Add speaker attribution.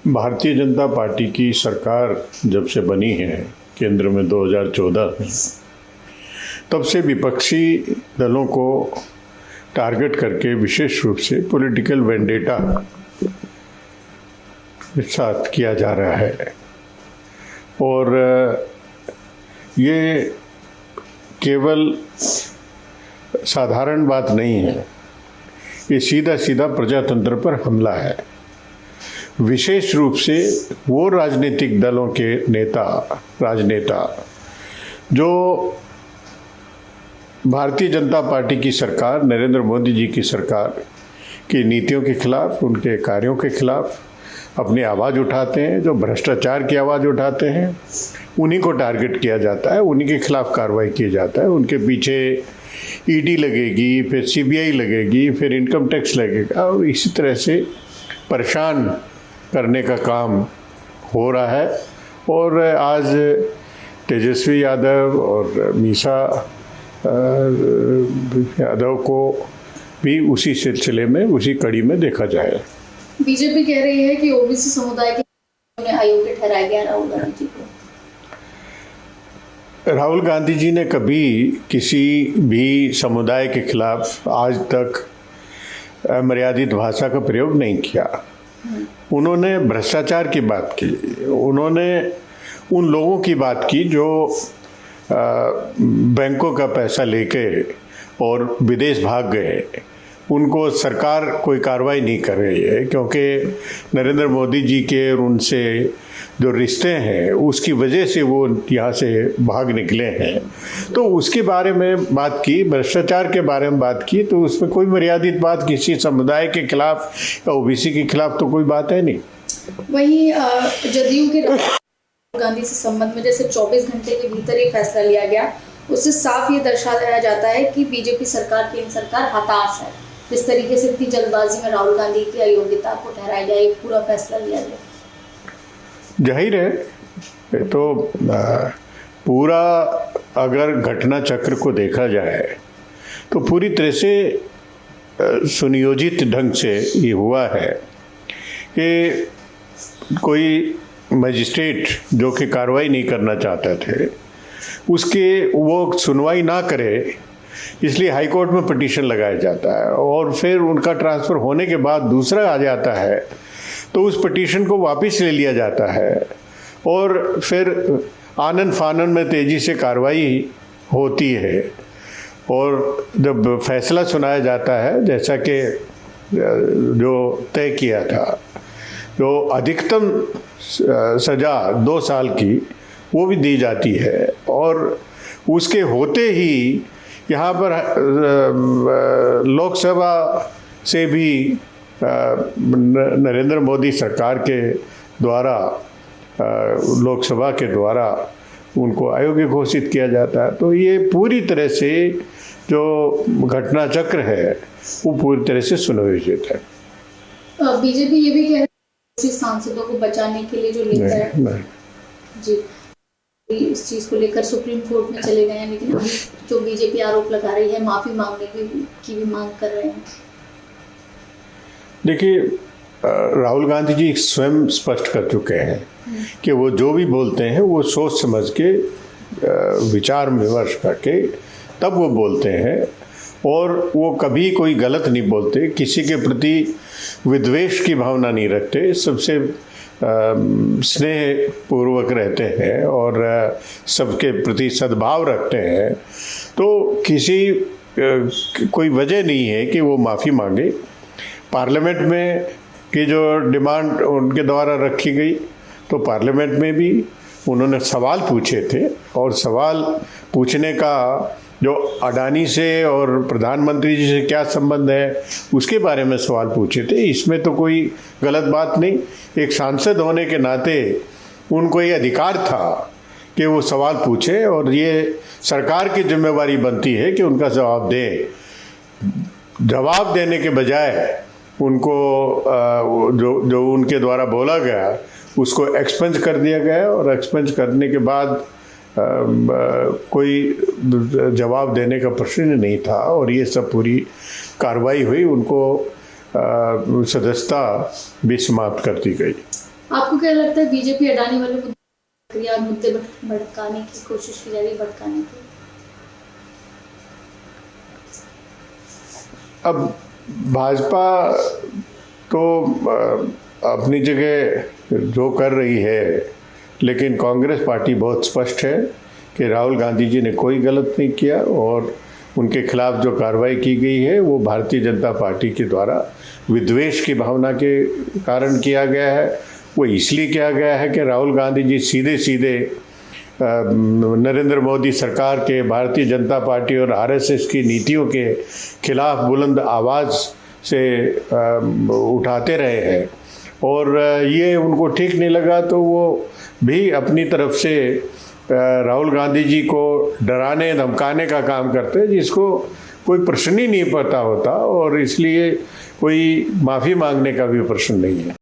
Speaker 1: Bharatiya Janata party की सरकार जब से बनी है केंद्र में 2014 में, तब से विपक्षी दलों को टारगेट करके विशेष रूप से पॉलिटिकल वेंडेटा साथ किया जा रहा है। और ये केवल साधारण बात नहीं है, ये सीधा सीधा प्रजातंत्र पर हमला है। विशेष रूप से वो राजनीतिक दलों के राजनेता जो भारतीय जनता पार्टी की सरकार, नरेंद्र मोदी जी की सरकार की नीतियों के खिलाफ, उनके कार्यों के खिलाफ अपनी आवाज़ उठाते हैं, जो भ्रष्टाचार की आवाज़ उठाते हैं, उन्हीं को टारगेट किया जाता है, उन्हीं के खिलाफ कार्रवाई किया जाता है। उनके पीछे ईडी लगेगी, फिर सीबीआई लगेगी, फिर इनकम टैक्स लगेगा, और इसी तरह से परेशान करने का काम हो रहा है। और आज तेजस्वी यादव और मीसा यादव को भी उसी सिलसिले में, उसी कड़ी में देखा जाए।
Speaker 2: बीजेपी कह रही है कि ओबीसी समुदाय के अयोग्य ठहराया गया राहुल गांधी जी को।
Speaker 1: राहुल गांधी जी ने कभी किसी भी समुदाय के खिलाफ आज तक अमर्यादित भाषा का प्रयोग नहीं किया। उन्होंने भ्रष्टाचार की बात की, उन्होंने उन लोगों की बात की जो बैंकों का पैसा लेके और विदेश भाग गए। उनको सरकार कोई कार्रवाई नहीं कर रही है, क्योंकि नरेंद्र मोदी जी के और उनसे जो रिश्ते हैं उसकी वजह से वो यहाँ से भाग निकले हैं। तो उसके बारे में बात की, भ्रष्टाचार के बारे में बात की, तो उसमें कोई मर्यादित बात किसी समुदाय के खिलाफ या ओबीसी के खिलाफ तो कोई बात है नहीं।
Speaker 2: वहीं जदयू के राहुल गांधी से संबंध में जैसे 24 घंटे के भीतर ये फैसला लिया गया, उससे साफ ये दर्शाया जाता है कि बीजेपी सरकार, केंद्र सरकार हताश है। जिस तरीके से इतनी जल्दबाजी में राहुल गांधी की अयोग्यता को ठहराया गया, एक पूरा फैसला लिया गया।
Speaker 1: जाहिर है, तो पूरा अगर घटना चक्र को देखा जाए तो पूरी तरह से सुनियोजित ढंग से ये हुआ है कि कोई मजिस्ट्रेट जो कि कार्रवाई नहीं करना चाहते थे, उसके वो सुनवाई ना करे, इसलिए हाई कोर्ट में पिटीशन लगाया जाता है, और फिर उनका ट्रांसफ़र होने के बाद दूसरा आ जाता है तो उस पिटीशन को वापस ले लिया जाता है, और फिर आनन फानन में तेज़ी से कार्रवाई होती है। और जब फैसला सुनाया जाता है, जैसा कि जो तय किया था, जो अधिकतम सज़ा 2 साल की वो भी दी जाती है, और उसके होते ही यहाँ पर लोकसभा से भी नरेंद्र मोदी सरकार के द्वारा, लोकसभा के द्वारा उनको अयोग्य घोषित किया जाता है। तो ये पूरी तरह से जो घटना चक्र है वो पूरी तरह से सुनियोजित है।
Speaker 2: बीजेपी ये भी कह रही है सांसदों को बचाने के लिए जो लेकर है जी, इस चीज को लेकर सुप्रीम कोर्ट में चले गए हैं, लेकिन अभी जो बीजेपी आरोप लगा रही है, माफी मांगने की भी मांग कर रहे हैं।
Speaker 1: देखिए, राहुल गांधी जी स्वयं स्पष्ट कर चुके हैं कि वो जो भी बोलते हैं वो सोच समझ के, विचार विमर्श करके तब वो बोलते हैं, और वो कभी कोई गलत नहीं बोलते, किसी के प्रति विद्वेष की भावना नहीं रखते, सबसे स्नेह पूर्वक रहते हैं और सबके प्रति सद्भाव रखते हैं। तो किसी कोई वजह नहीं है कि वो माफ़ी मांगे। पार्लियामेंट में की जो डिमांड उनके द्वारा रखी गई, तो पार्लियामेंट में भी उन्होंने सवाल पूछे थे, और सवाल पूछने का जो अडानी से और प्रधानमंत्री जी से क्या संबंध है उसके बारे में सवाल पूछे थे। इसमें तो कोई गलत बात नहीं, एक सांसद होने के नाते उनको ये अधिकार था कि वो सवाल पूछे, और ये सरकार की जिम्मेवारी बनती है कि उनका जवाब दें। जवाब देने के बजाय उनको जो उनके द्वारा बोला गया उसको एक्सपेंस कर दिया गया, और एक्सपेंस करने के बाद कोई जवाब देने का प्रश्न नहीं था, और ये सब पूरी कार्रवाई हुई। उनको सदस्यता भी समाप्त कर दी गई।
Speaker 2: आपको क्या लगता है बीजेपी अडानी वाले मुद्दे भड़काने की कोशिश की जा रही है, भड़काने की?
Speaker 1: अब भाजपा तो अपनी जगह जो कर रही है, लेकिन कांग्रेस पार्टी बहुत स्पष्ट है कि राहुल गांधी जी ने कोई गलत नहीं किया और उनके खिलाफ जो कार्रवाई की गई है वो भारतीय जनता पार्टी के द्वारा विद्वेष की भावना के कारण किया गया है। वो इसलिए किया गया है कि राहुल गांधी जी सीधे सीधे नरेंद्र मोदी सरकार के, भारतीय जनता पार्टी और आरएसएस की नीतियों के खिलाफ बुलंद आवाज़ से उठाते रहे हैं और ये उनको ठीक नहीं लगा, तो वो भी अपनी तरफ से राहुल गांधी जी को डराने धमकाने का काम करते हैं, जिसको कोई प्रश्न ही नहीं पता होता और इसलिए कोई माफ़ी मांगने का भी प्रश्न नहीं है।